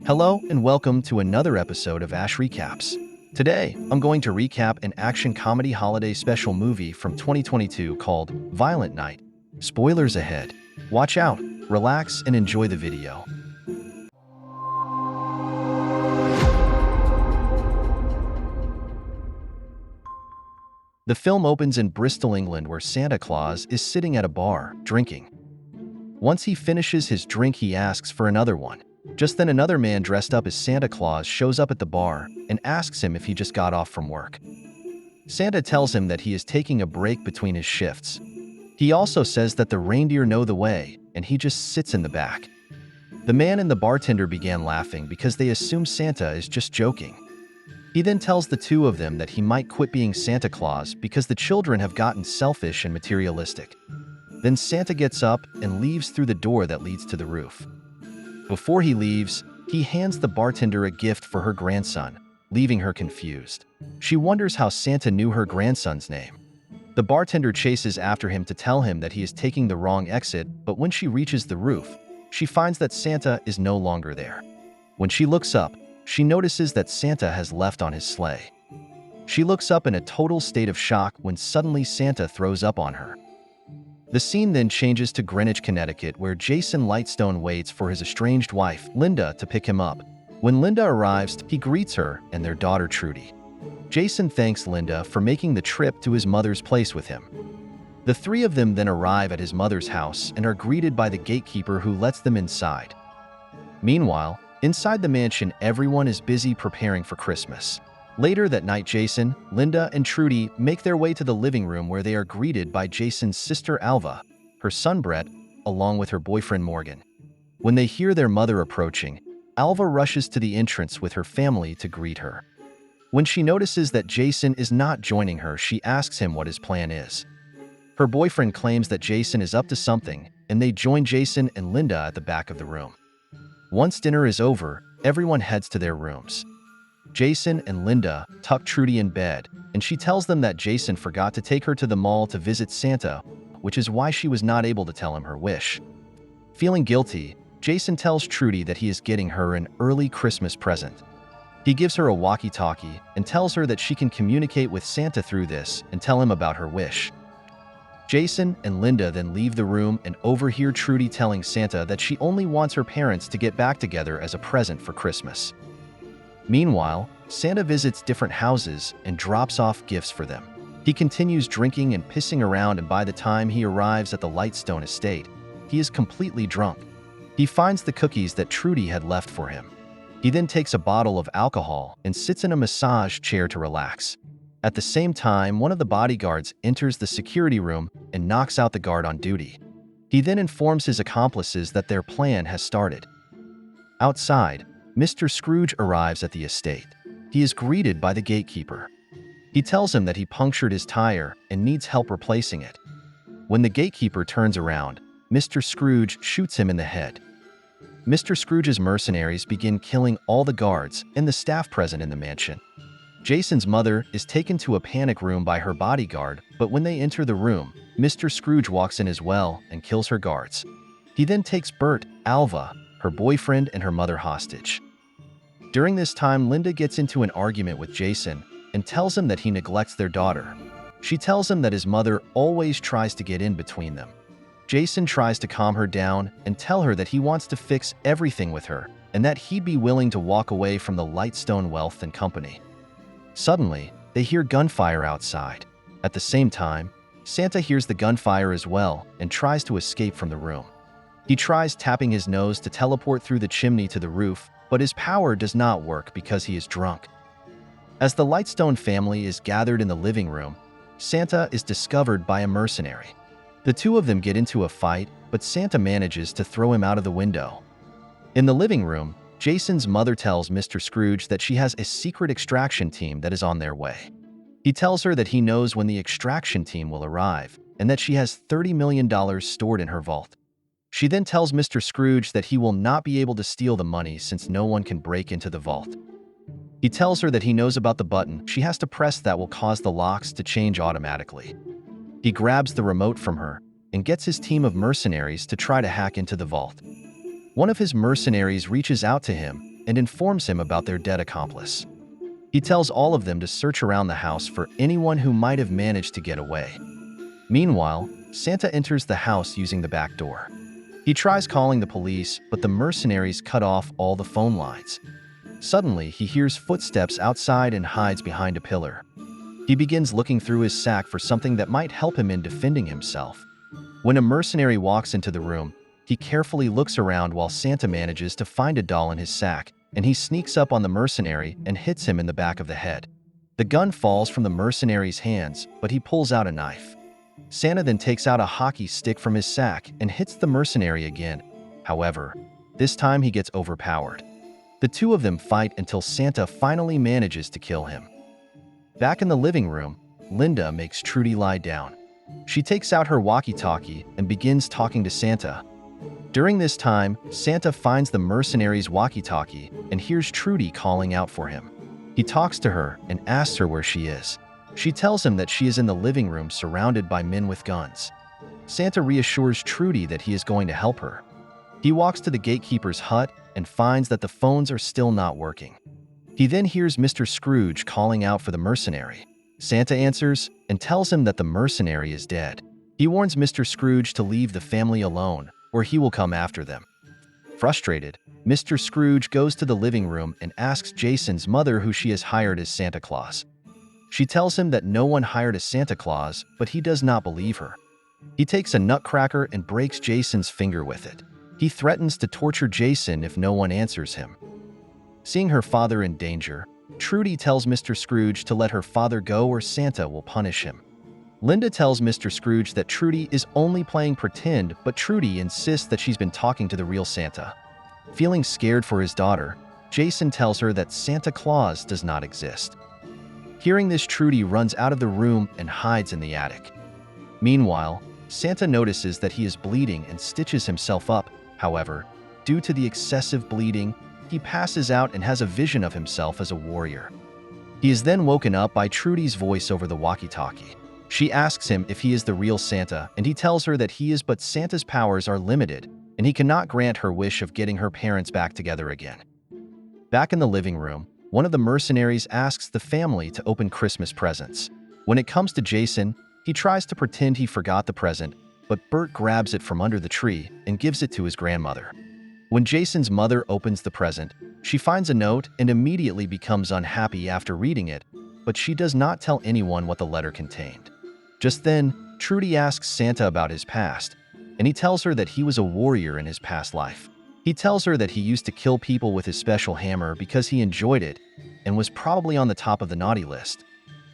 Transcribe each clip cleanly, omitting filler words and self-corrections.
Hello and welcome to another episode of Ash Recaps. Today, I'm going to recap an action comedy holiday special movie from 2022 called Violent Night. Spoilers ahead. Watch out, relax, and enjoy the video. The film opens in Bristol, England, where Santa Claus is sitting at a bar, drinking. Once he finishes his drink, he asks for another one. Just then another man dressed up as Santa Claus shows up at the bar and asks him if he just got off from work. Santa tells him that he is taking a break between his shifts. He also says that the reindeer know the way, and he just sits in the back. The man and the bartender began laughing because they assume Santa is just joking. He then tells the two of them that he might quit being Santa Claus because the children have gotten selfish and materialistic. Then Santa gets up and leaves through the door that leads to the roof. Before he leaves, he hands the bartender a gift for her grandson, leaving her confused. She wonders how Santa knew her grandson's name. The bartender chases after him to tell him that he is taking the wrong exit, but when she reaches the roof, she finds that Santa is no longer there. When she looks up, she notices that Santa has left on his sleigh. She looks up in a total state of shock when suddenly Santa throws up on her. The scene then changes to Greenwich, Connecticut, where Jason Lightstone waits for his estranged wife, Linda, to pick him up. When Linda arrives, he greets her and their daughter, Trudy. Jason thanks Linda for making the trip to his mother's place with him. The three of them then arrive at his mother's house and are greeted by the gatekeeper who lets them inside. Meanwhile, inside the mansion, everyone is busy preparing for Christmas. Later that night, Jason, Linda, and Trudy make their way to the living room where they are greeted by Jason's sister Alva, her son Brett, along with her boyfriend Morgan. When they hear their mother approaching, Alva rushes to the entrance with her family to greet her. When she notices that Jason is not joining her, she asks him what his plan is. Her boyfriend claims that Jason is up to something, and they join Jason and Linda at the back of the room. Once dinner is over, everyone heads to their rooms. Jason and Linda tuck Trudy in bed, and she tells them that Jason forgot to take her to the mall to visit Santa, which is why she was not able to tell him her wish. Feeling guilty, Jason tells Trudy that he is getting her an early Christmas present. He gives her a walkie-talkie and tells her that she can communicate with Santa through this and tell him about her wish. Jason and Linda then leave the room and overhear Trudy telling Santa that she only wants her parents to get back together as a present for Christmas. Meanwhile, Santa visits different houses and drops off gifts for them. He continues drinking and pissing around, and by the time he arrives at the Lightstone estate, he is completely drunk. He finds the cookies that Trudy had left for him. He then takes a bottle of alcohol and sits in a massage chair to relax. At the same time, one of the bodyguards enters the security room and knocks out the guard on duty. He then informs his accomplices that their plan has started. Outside, Mr. Scrooge arrives at the estate. He is greeted by the gatekeeper. He tells him that he punctured his tire and needs help replacing it. When the gatekeeper turns around, Mr. Scrooge shoots him in the head. Mr. Scrooge's mercenaries begin killing all the guards and the staff present in the mansion. Jason's mother is taken to a panic room by her bodyguard, but when they enter the room, Mr. Scrooge walks in as well and kills her guards. He then takes Bert, Alva, her boyfriend, and her mother hostage. During this time, Linda gets into an argument with Jason and tells him that he neglects their daughter. She tells him that his mother always tries to get in between them. Jason tries to calm her down and tell her that he wants to fix everything with her and that he'd be willing to walk away from the Lightstone Wealth and Company. Suddenly, they hear gunfire outside. At the same time, Santa hears the gunfire as well and tries to escape from the room. He tries tapping his nose to teleport through the chimney to the roof, but his power does not work because he is drunk. As the Lightstone family is gathered in the living room, Santa is discovered by a mercenary. The two of them get into a fight, but Santa manages to throw him out of the window. In the living room, Jason's mother tells Mr. Scrooge that she has a secret extraction team that is on their way. He tells her that he knows when the extraction team will arrive and that she has $30 million stored in her vault. She then tells Mr. Scrooge that he will not be able to steal the money since no one can break into the vault. He tells her that he knows about the button she has to press that will cause the locks to change automatically. He grabs the remote from her and gets his team of mercenaries to try to hack into the vault. One of his mercenaries reaches out to him and informs him about their dead accomplice. He tells all of them to search around the house for anyone who might have managed to get away. Meanwhile, Santa enters the house using the back door. He tries calling the police, but the mercenaries cut off all the phone lines. Suddenly, he hears footsteps outside and hides behind a pillar. He begins looking through his sack for something that might help him in defending himself. When a mercenary walks into the room, he carefully looks around while Santa manages to find a doll in his sack, and he sneaks up on the mercenary and hits him in the back of the head. The gun falls from the mercenary's hands, but he pulls out a knife. Santa then takes out a hockey stick from his sack and hits the mercenary again. However, this time he gets overpowered. The two of them fight until Santa finally manages to kill him. Back in the living room, Linda makes Trudy lie down. She takes out her walkie-talkie and begins talking to Santa. During this time, Santa finds the mercenary's walkie-talkie and hears Trudy calling out for him. He talks to her and asks her where she is. She tells him that she is in the living room surrounded by men with guns. Santa reassures Trudy that he is going to help her. He walks to the gatekeeper's hut and finds that the phones are still not working. He then hears Mr. Scrooge calling out for the mercenary. Santa answers and tells him that the mercenary is dead. He warns Mr. Scrooge to leave the family alone, or he will come after them. Frustrated, Mr. Scrooge goes to the living room and asks Jason's mother who she has hired as Santa Claus. She tells him that no one hired a Santa Claus, but he does not believe her. He takes a nutcracker and breaks Jason's finger with it. He threatens to torture Jason if no one answers him. Seeing her father in danger, Trudy tells Mr. Scrooge to let her father go or Santa will punish him. Linda tells Mr. Scrooge that Trudy is only playing pretend, but Trudy insists that she's been talking to the real Santa. Feeling scared for his daughter, Jason tells her that Santa Claus does not exist. Hearing this, Trudy runs out of the room and hides in the attic. Meanwhile, Santa notices that he is bleeding and stitches himself up. However, due to the excessive bleeding, he passes out and has a vision of himself as a warrior. He is then woken up by Trudy's voice over the walkie-talkie. She asks him if he is the real Santa, and he tells her that he is, but Santa's powers are limited, and he cannot grant her wish of getting her parents back together again. Back in the living room, one of the mercenaries asks the family to open Christmas presents. When it comes to Jason, he tries to pretend he forgot the present, but Bert grabs it from under the tree and gives it to his grandmother. When Jason's mother opens the present, she finds a note and immediately becomes unhappy after reading it, but she does not tell anyone what the letter contained. Just then, Trudy asks Santa about his past, and he tells her that he was a warrior in his past life. He tells her that he used to kill people with his special hammer because he enjoyed it and was probably on the top of the naughty list.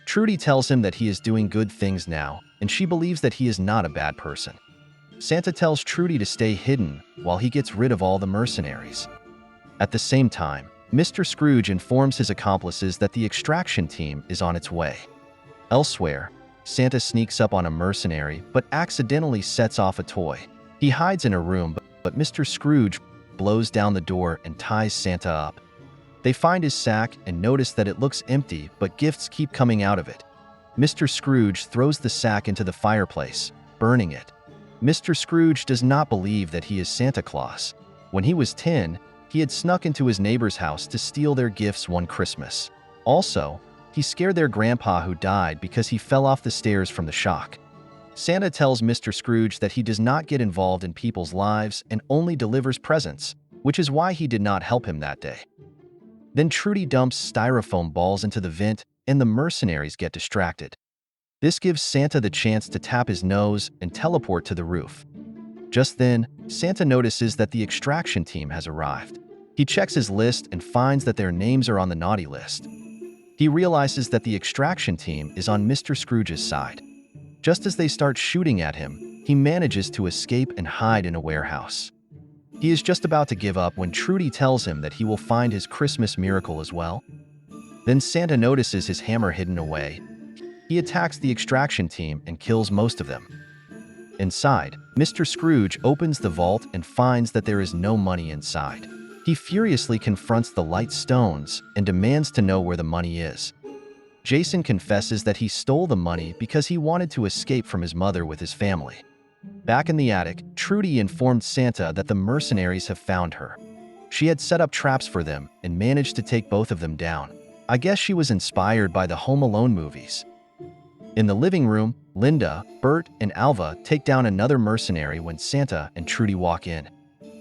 Trudy tells him that he is doing good things now, and she believes that he is not a bad person. Santa tells Trudy to stay hidden while he gets rid of all the mercenaries. At the same time, Mr. Scrooge informs his accomplices that the extraction team is on its way. Elsewhere, Santa sneaks up on a mercenary but accidentally sets off a toy. He hides in a room, but Mr. Scrooge blows down the door and ties Santa up. They find his sack and notice that it looks empty, but gifts keep coming out of it. Mr. Scrooge throws the sack into the fireplace, burning it. Mr. Scrooge does not believe that he is Santa Claus. When he was 10, he had snuck into his neighbor's house to steal their gifts one Christmas. Also, he scared their grandpa who died because he fell off the stairs from the shock. Santa tells Mr. Scrooge that he does not get involved in people's lives and only delivers presents, which is why he did not help him that day. Then Trudy dumps styrofoam balls into the vent, and the mercenaries get distracted. This gives Santa the chance to tap his nose and teleport to the roof. Just then, Santa notices that the extraction team has arrived. He checks his list and finds that their names are on the naughty list. He realizes that the extraction team is on Mr. Scrooge's side. Just as they start shooting at him, he manages to escape and hide in a warehouse. He is just about to give up when Trudy tells him that he will find his Christmas miracle as well. Then Santa notices his hammer hidden away. He attacks the extraction team and kills most of them. Inside, Mr. Scrooge opens the vault and finds that there is no money inside. He furiously confronts the light stones and demands to know where the money is. Jason confesses that he stole the money because he wanted to escape from his mother with his family. Back in the attic, Trudy informed Santa that the mercenaries have found her. She had set up traps for them and managed to take both of them down. I guess she was inspired by the Home Alone movies. In the living room, Linda, Bert, and Alva take down another mercenary when Santa and Trudy walk in.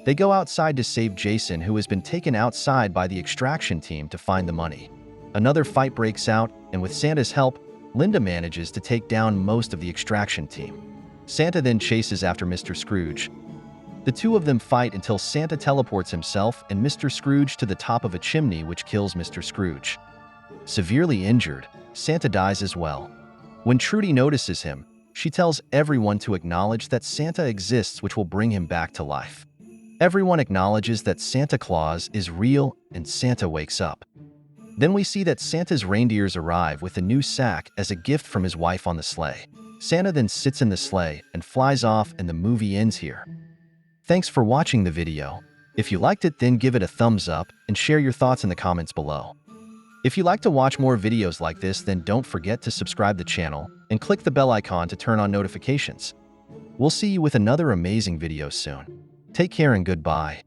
They go outside to save Jason, who has been taken outside by the extraction team to find the money. Another fight breaks out, and with Santa's help, Linda manages to take down most of the extraction team. Santa then chases after Mr. Scrooge. The two of them fight until Santa teleports himself and Mr. Scrooge to the top of a chimney, which kills Mr. Scrooge. Severely injured, Santa dies as well. When Trudy notices him, she tells everyone to acknowledge that Santa exists, which will bring him back to life. Everyone acknowledges that Santa Claus is real, and Santa wakes up. Then we see that Santa's reindeers arrive with a new sack as a gift from his wife on the sleigh. Santa then sits in the sleigh and flies off, and the movie ends here. Thanks for watching the video. If you liked it, then give it a thumbs up and share your thoughts in the comments below. If you'd like to watch more videos like this, then don't forget to subscribe the channel and click the bell icon to turn on notifications. We'll see you with another amazing video soon. Take care and goodbye.